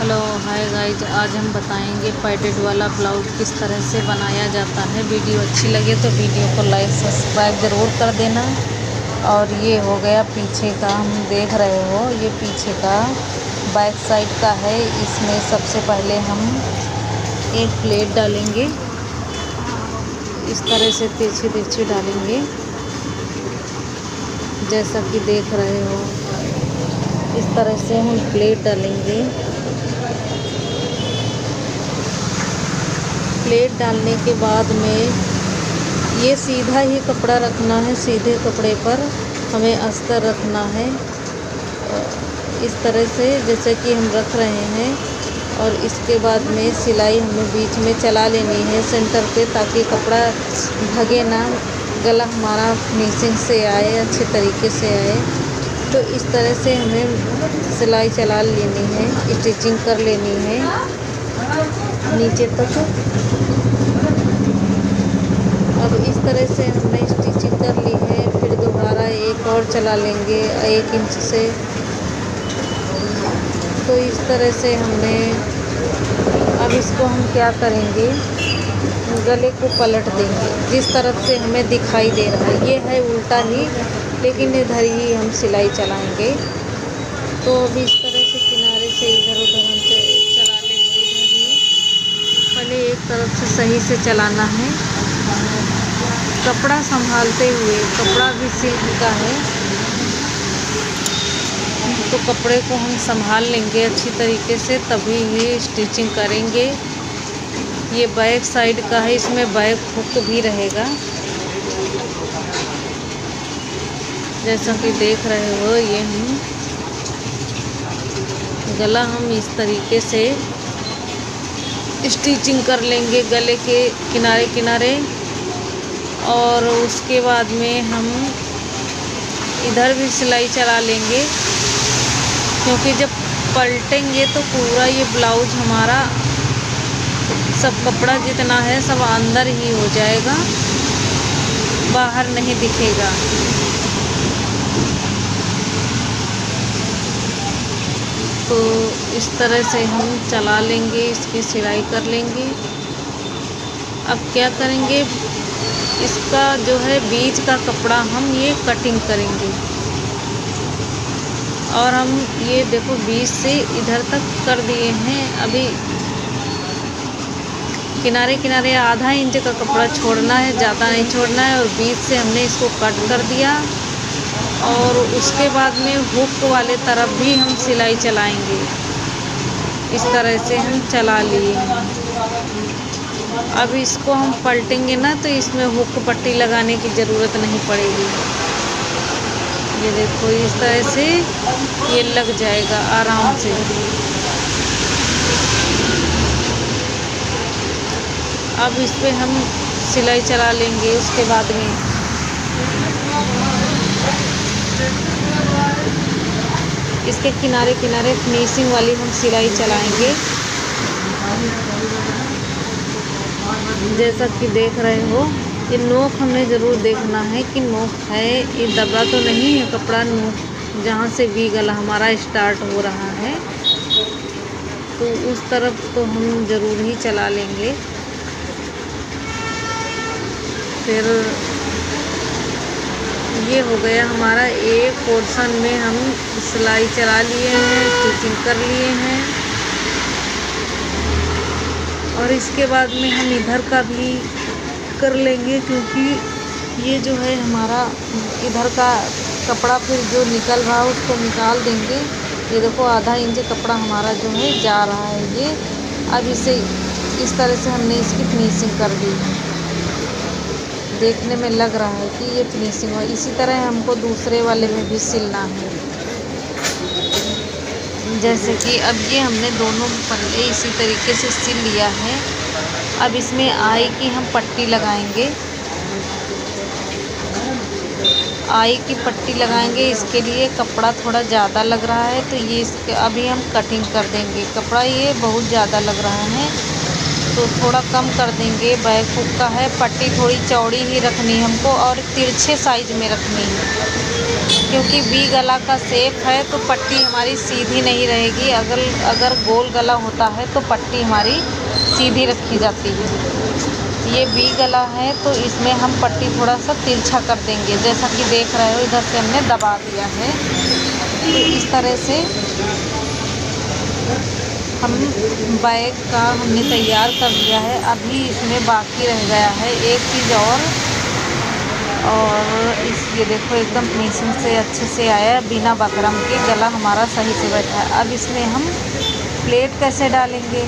Hello hi guys, आज हम बताएंगे पैडेड वाला ब्लाउज किस तरह से बनाया जाता है। वीडियो अच्छी लगे तो वीडियो को लाइक सब्सक्राइब ज़रूर कर देना। और ये हो गया पीछे का, हम देख रहे हो ये पीछे का बैक साइड का है। इसमें सबसे पहले हम एक प्लेट डालेंगे, इस तरह से तिरछी तिरछी डालेंगे जैसा कि देख रहे हो। इस तरह से हम प्लेट डालेंगे। प्लेट डालने के बाद में ये सीधा ही कपड़ा रखना है, सीधे कपड़े पर हमें अस्तर रखना है इस तरह से जैसे कि हम रख रहे हैं। और इसके बाद में सिलाई हमें बीच में चला लेनी है सेंटर पे, ताकि कपड़ा भगे ना, गला हमारा फिनिशिंग से आए, अच्छे तरीके से आए। तो इस तरह से हमें सिलाई चला लेनी है, स्टिचिंग कर लेनी है नीचे तक। अब इस तरह से हमने स्टिचिंग कर ली है, फिर दोबारा एक और चला लेंगे 1 इंच से। तो इस तरह से हमने, अब इसको हम क्या करेंगे, गले को पलट देंगे जिस तरफ से हमें दिखाई दे रहा है। ये है उल्टा ही, लेकिन इधर ही हम सिलाई चलाएंगे। तो अब इस तरह से किनारे से इधर उधर हम चला लेंगे। इधर ही पहले एक तरफ से सही से चलाना है, कपड़ा संभालते हुए। कपड़ा भी सिल्क का है तो कपड़े को हम संभाल लेंगे अच्छी तरीके से, तभी ये स्टिचिंग करेंगे। ये बैक साइड का है, इसमें बैक हुक भी रहेगा जैसा कि देख रहे हो। ये हम गला हम इस तरीके से स्टिचिंग कर लेंगे गले के किनारे किनारे। और उसके बाद में हम इधर भी सिलाई चला लेंगे, क्योंकि जब पलटेंगे तो पूरा ये ब्लाउज हमारा सब कपड़ा जितना है सब अंदर ही हो जाएगा, बाहर नहीं दिखेगा। तो इस तरह से हम चला लेंगे, इसकी सिलाई कर लेंगे। अब क्या करेंगे, इसका जो है बीच का कपड़ा हम ये कटिंग करेंगे। और हम ये देखो बीच से इधर तक कर दिए हैं। अभी किनारे किनारे आधा इंच का कपड़ा छोड़ना है, ज़्यादा नहीं छोड़ना है। और बीच से हमने इसको कट कर दिया। और उसके बाद में हुक वाले तरफ भी हम सिलाई चलाएंगे। इस तरह से हम चला लिए। अब इसको हम पलटेंगे ना, तो इसमें हुक पट्टी लगाने की ज़रूरत नहीं पड़ेगी। ये देखो इस तरह से ये लग जाएगा आराम से। अब इस पे हम सिलाई चला लेंगे। उसके बाद में इसके किनारे किनारे फिनिशिंग वाली हम सिलाई चलाएंगे जैसा कि देख रहे हो। ये नोक हमने ज़रूर देखना है कि नोक है, ये दबा तो नहीं है कपड़ा। नोक जहाँ से वी गला हमारा स्टार्ट हो रहा है, तो उस तरफ तो हम ज़रूर ही चला लेंगे। फिर ये हो गया हमारा एक पोर्शन में हम सिलाई चला लिए हैं, स्टिचिंग कर लिए हैं। और इसके बाद में हम इधर का भी कर लेंगे, क्योंकि ये जो है हमारा इधर का कपड़ा फिर जो निकल रहा है उसको निकाल देंगे। ये देखो आधा इंच कपड़ा हमारा जो है जा रहा है ये। अब इसे इस तरह से हमने इसकी फिनिशिंग कर दी। देखने में लग रहा है कि ये फिनिशिंग हो। इसी तरह हमको दूसरे वाले में भी सिलना है। जैसे कि अब ये हमने दोनों पल्ले इसी तरीके से सिल लिया है। अब इसमें आई की हम पट्टी लगाएंगे, आई की पट्टी लगाएंगे। इसके लिए कपड़ा थोड़ा ज़्यादा लग रहा है, तो ये इसके अभी हम कटिंग कर देंगे। कपड़ा ये बहुत ज़्यादा लग रहा है, तो थोड़ा कम कर देंगे। बैक हुक का है, पट्टी थोड़ी चौड़ी ही रखनी है हमको और तिरछे साइज में रखनी है, क्योंकि वी गला का शेप है तो पट्टी हमारी सीधी नहीं रहेगी। अगर गोल गला होता है तो पट्टी हमारी सीधी रखी जाती है। ये वी गला है तो इसमें हम पट्टी थोड़ा सा तिरछा कर देंगे, जैसा कि देख रहे हो इधर से हमने दबा दिया है। तो इस तरह से हम बैग का हमने तैयार कर लिया है। अभी इसमें बाकी रह गया है एक चीज़ और ये देखो एकदम फिनिशिंग से अच्छे से आया, बिना बकरम के गला हमारा सही से बैठा है। अब इसमें हम प्लेट कैसे डालेंगे,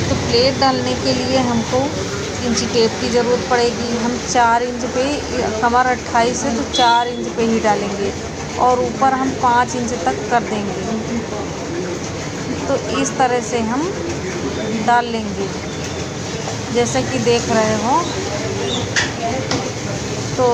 तो प्लेट डालने के लिए हमको इंची टेप की ज़रूरत पड़ेगी। हम 4 इंच पे, कमर 28 है तो 4 इंच पे ही डालेंगे और ऊपर हम 5 इंच तक कर देंगे। तो इस तरह से हम डाल लेंगे जैसा कि देख रहे हो। तो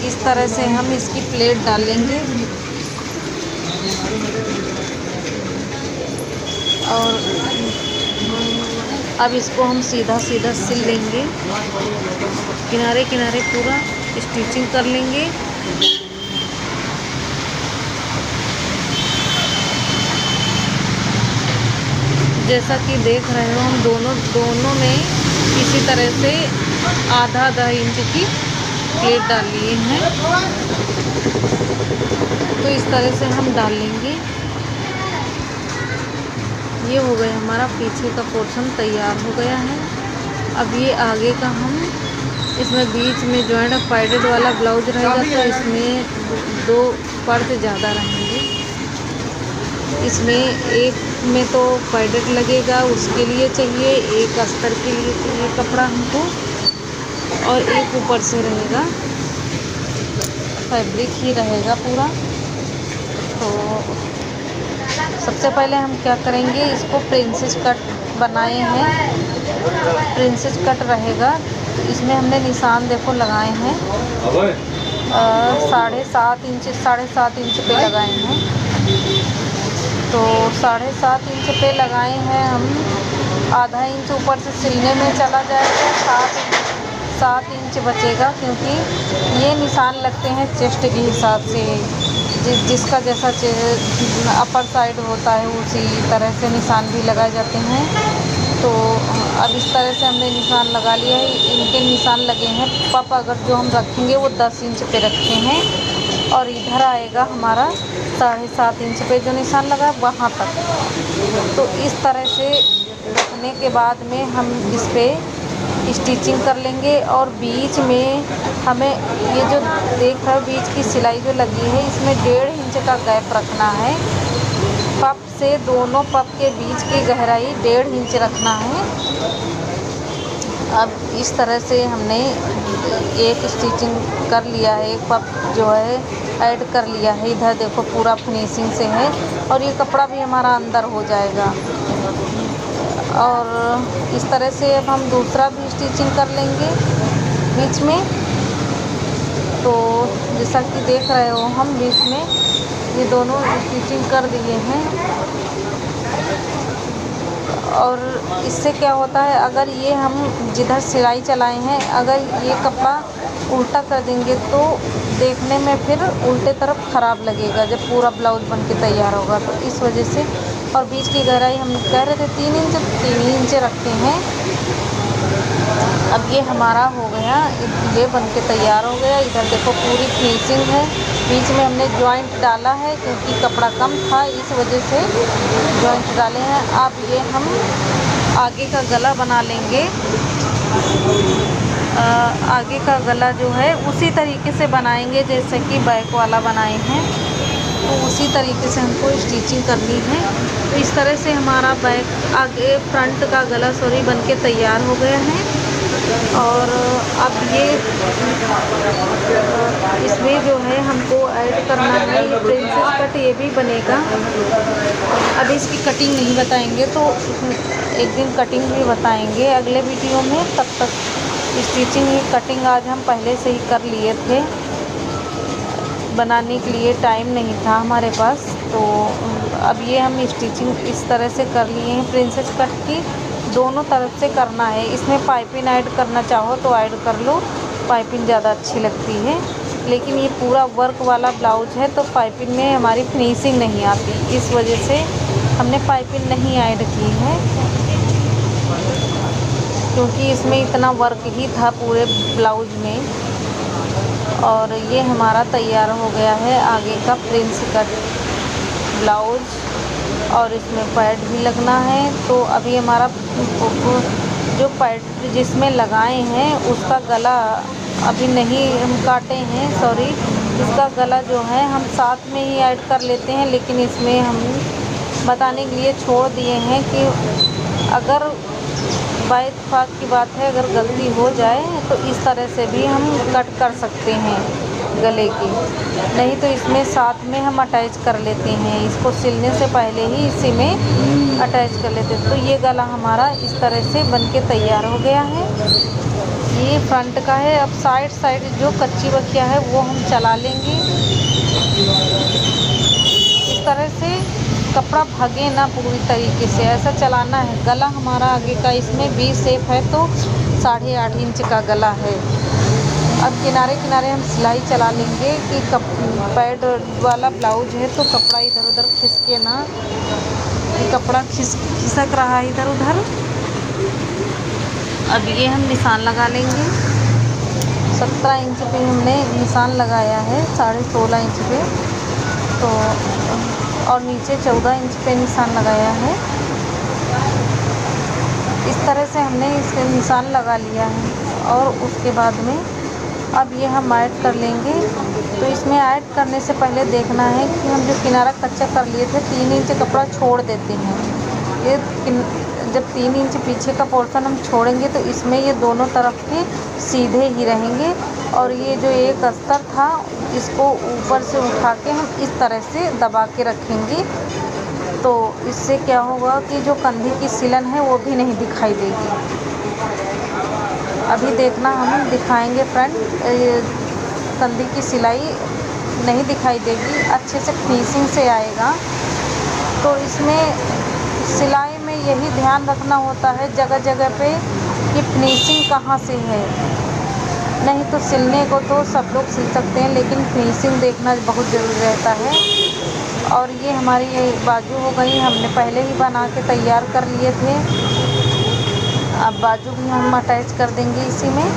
इस तरह से हम इसकी प्लेट डालेंगे और अब इसको हम सीधा सीधा सिल लेंगे, किनारे किनारे पूरा स्टिचिंग कर लेंगे। जैसा कि देख रहे हो हम दोनों में इसी तरह से आधा इंच की प्लेट डाल लिए हैं। तो इस तरह से हम डाल लेंगे। ये हो गया हमारा पीछे का पोर्शन तैयार हो गया है। अब ये आगे का हम इसमें बीच में जॉइंट पैडेड वाला ब्लाउज रहेगा तो इसमें 2 पर्द ज़्यादा रहेंगे। इसमें एक में तो पैडेड लगेगा, उसके लिए चाहिए, एक अस्तर के लिए चाहिए कपड़ा हमको, और एक ऊपर से रहेगा, फैब्रिक ही रहेगा पूरा। तो सबसे पहले हम क्या करेंगे, इसको प्रिंसेस कट बनाए हैं। प्रिंसेस कट रहेगा, इसमें हमने निशान देखो लगाए हैं 7.5 इंच पे लगाए हैं। तो 7.5 इंच पे लगाए हैं हम। आधा इंच ऊपर से सिलने में चला जाएगा, 7 इंच बचेगा, क्योंकि ये निशान लगते हैं चेस्ट के हिसाब से। जिसका जैसा अपर साइड होता है उसी तरह से निशान भी लगाए जाते हैं। तो अब इस तरह से हमने निशान लगा लिया है। इनके निशान लगे हैं। पप अगर जो हम रखेंगे वो 10 इंच पे रखे हैं और इधर आएगा हमारा 7.5 इंच पे जो निशान लगा है वहाँ तक। तो इस तरह से रखने के बाद में हम इस पर स्टिचिंग कर लेंगे। और बीच में हमें ये जो देख रहे हो बीच की सिलाई जो लगी है इसमें 1.5 इंच का गैप रखना है। पप से दोनों पप के बीच की गहराई 1.5 इंच रखना है। अब इस तरह से हमने एक स्टिचिंग कर लिया है, एक पप जो है ऐड कर लिया है। इधर देखो पूरा फिनिशिंग से है और ये कपड़ा भी हमारा अंदर हो जाएगा। और इस तरह से अब हम दूसरा भी स्टिचिंग कर लेंगे बीच में। तो जैसा कि देख रहे हो हम बीच में ये दोनों स्टिचिंग कर दिए हैं। और इससे क्या होता है, अगर ये हम जिधर सिलाई चलाए हैं अगर ये कपड़ा उल्टा कर देंगे तो देखने में फिर उल्टे तरफ ख़राब लगेगा जब पूरा ब्लाउज बन के तैयार होगा। तो इस वजह से, और बीच की गहराई हम कह रहे थे 3 इंच रखते हैं। अब ये हमारा हो गया, ये बन के तैयार हो गया। इधर देखो पूरी फिनिशिंग है। बीच में हमने जॉइंट डाला है क्योंकि कपड़ा कम था, इस वजह से जॉइंट डाले हैं। अब ये हम आगे का गला बना लेंगे। आगे का गला जो है उसी तरीके से बनाएंगे जैसे कि बैक वाला बनाए हैं, तो उसी तरीके से हमको स्टिचिंग करनी है। तो इस तरह से हमारा बैक आगे फ्रंट का गला बन के तैयार हो गया है। और अब ये इसमें जो है हमको ऐड करना है ये प्रिंसेस कट, ये भी बनेगा। अब इसकी कटिंग नहीं बताएंगे तो एक दिन कटिंग भी बताएंगे अगले वीडियो में। तब तक स्टिचिंग ही कटिंग आज हम पहले से ही कर लिए थे, बनाने के लिए टाइम नहीं था हमारे पास। तो अब ये हम स्टिचिंग इस तरह से कर लिए हैं प्रिंसेस कट की, दोनों तरफ से करना है। इसमें पाइपिंग ऐड करना चाहो तो ऐड कर लो, पाइपिंग ज़्यादा अच्छी लगती है। लेकिन ये पूरा वर्क वाला ब्लाउज है तो पाइपिंग में हमारी फिनिशिंग नहीं आती, इस वजह से हमने पाइपिंग नहीं ऐड की है, क्योंकि इसमें इतना वर्क ही था पूरे ब्लाउज में। और ये हमारा तैयार हो गया है आगे का प्रिंस कट ब्लाउज, और इसमें पैड भी लगना है। तो अभी हमारा जो पैड जिसमें लगाए हैं उसका गला अभी नहीं हम काटे हैं, सॉरी, इसका गला जो है हम साथ में ही ऐड कर लेते हैं। लेकिन इसमें हम बताने के लिए छोड़ दिए हैं कि अगर बाय इत्तेफाक की बात है, अगर गलती हो जाए तो इस तरह से भी हम कट कर सकते हैं गले की, नहीं तो इसमें साथ में हम अटैच कर लेते हैं, इसको सिलने से पहले ही इसी में अटैच कर लेते हैं। तो ये गला हमारा इस तरह से बनके तैयार हो गया है। ये फ्रंट का है। अब साइड जो कच्ची बकिया है वो हम चला लेंगे इस तरह से, कपड़ा भागे ना पूरी तरीके से, ऐसा चलाना है। गला हमारा आगे का इसमें वी शेप है तो 8.5 इंच का गला है। अब किनारे किनारे हम सिलाई चला लेंगे कि पैड वाला ब्लाउज है तो कपड़ा इधर उधर खिसके ना, कि कपड़ा खिसक रहा है इधर उधर। अब ये हम निशान लगा लेंगे, 17 इंच पे हमने निशान लगाया है, 16.5 इंच पे, तो और नीचे 14 इंच पे निशान लगाया है। इस तरह से हमने इसके निशान लगा लिया है। और उसके बाद में अब ये हम ऐड कर लेंगे। तो इसमें ऐड करने से पहले देखना है कि हम जो किनारा कच्चा कर लिए थे 3 इंच कपड़ा छोड़ देते हैं। ये जब 3 इंच पीछे का पोर्शन हम छोड़ेंगे तो इसमें ये दोनों तरफ के सीधे ही रहेंगे। और ये जो एक अस्तर था इसको ऊपर से उठा के हम इस तरह से दबा के रखेंगे, तो इससे क्या होगा कि जो कंधी की सिलन है वो भी नहीं दिखाई देगी। अभी देखना हम दिखाएंगे फ्रंट, कंधी की सिलाई नहीं दिखाई देगी, अच्छे से फिनिशिंग से आएगा। तो इसमें सिलाई में यही ध्यान रखना होता है जगह जगह पे कि फिनिशिंग कहाँ से है। नहीं तो सिलने को तो सब लोग सिल सकते हैं, लेकिन फिनिशिंग देखना बहुत ज़रूरी रहता है। और ये हमारी ये बाजू हो गई, हमने पहले ही बना के तैयार कर लिए थे। अब बाजू भी हम अटैच कर देंगे इसी में।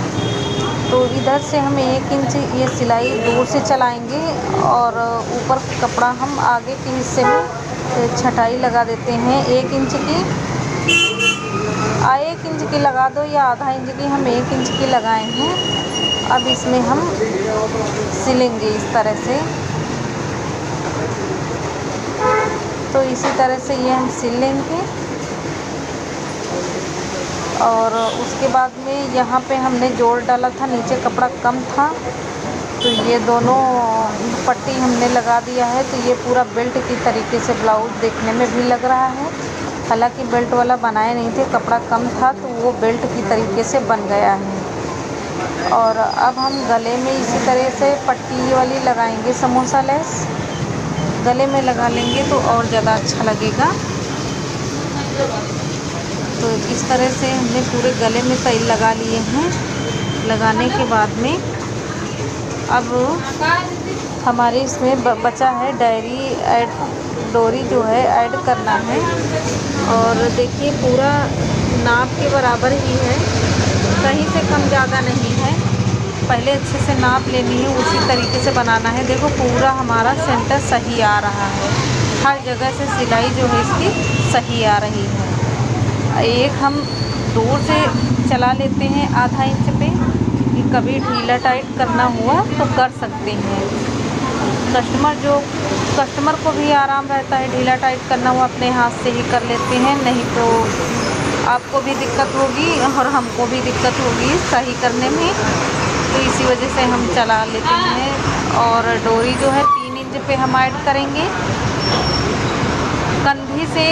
तो इधर से हम 1 इंच ये सिलाई दूर से चलाएंगे और ऊपर कपड़ा हम आगे के हिस्से में छटाई लगा देते हैं 1 इंच की। 1 इंच की लगा दो या आधा इंच की, हम 1 इंच की लगाए हैं। अब इसमें हम सिलेंगे इस तरह से। तो इसी तरह से ये हम सिल लेंगे। और उसके बाद में यहाँ पे हमने जोड़ डाला था, नीचे कपड़ा कम था तो ये दोनों पट्टी हमने लगा दिया है। तो ये पूरा बेल्ट की तरीके से ब्लाउज देखने में भी लग रहा है। हालांकि बेल्ट वाला बनाए नहीं थे, कपड़ा कम था तो वो बेल्ट की तरीके से बन गया है। और अब हम गले में इसी तरह से पट्टी वाली लगाएंगे, समोसा लेस गले में लगा लेंगे तो और ज़्यादा अच्छा लगेगा। तो इस तरह से हमने पूरे गले में तैल लगा लिए हैं। लगाने के बाद में अब हमारे इसमें बचा है डोरी जो है ऐड करना है। और देखिए पूरा नाप के बराबर ही है, कहीं से कम ज़्यादा नहीं है। पहले अच्छे से नाप लेनी है, उसी तरीके से बनाना है। देखो पूरा हमारा सेंटर सही आ रहा है, हर जगह से सिलाई जो है इसकी सही आ रही है। एक हम दूर से चला लेते हैं आधा इंच पे, कि कभी ढीला टाइट करना हुआ तो कर सकते हैं। कस्टमर को भी आराम रहता है, ढीला टाइट करना हुआ अपने हाथ से ही कर लेते हैं, नहीं तो आपको भी दिक्कत होगी और हमको भी दिक्कत होगी सही करने में। तो इसी वजह से हम चला लेते हैं। और डोरी जो है 3 इंच पे हम ऐड करेंगे।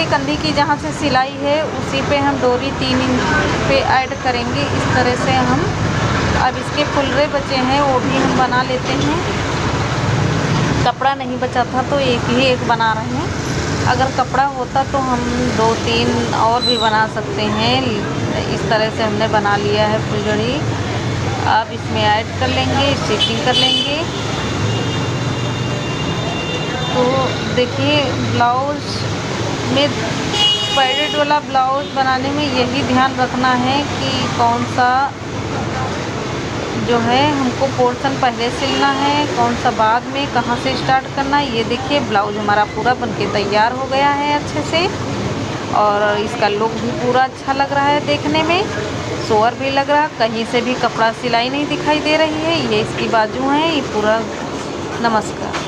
कंधी की जहाँ से सिलाई है उसी पे हम डोरी 3 इंच पे ऐड करेंगे। इस तरह से हम अब इसके फुलरे बचे हैं वो भी हम बना लेते हैं। कपड़ा नहीं बचा था तो एक ही एक बना रहे हैं। अगर कपड़ा होता तो हम 2-3 और भी बना सकते हैं। इस तरह से हमने बना लिया है फुलझड़ी। अब इसमें ऐड कर लेंगे, स्टिचिंग कर लेंगे। तो देखिए ब्लाउज़ में पैडेड वाला ब्लाउज़ बनाने में यही ध्यान रखना है कि कौन सा जो है हमको पोर्शन पहले सिलना है, कौन सा बाद में, कहाँ से स्टार्ट करना है। ये देखिए ब्लाउज़ हमारा पूरा बनके तैयार हो गया है अच्छे से, और इसका लुक भी पूरा अच्छा लग रहा है देखने में, सोवर भी लग रहा है, कहीं से भी कपड़ा सिलाई नहीं दिखाई दे रही है। ये इसकी बाजू हैं, ये पूरा। नमस्कार।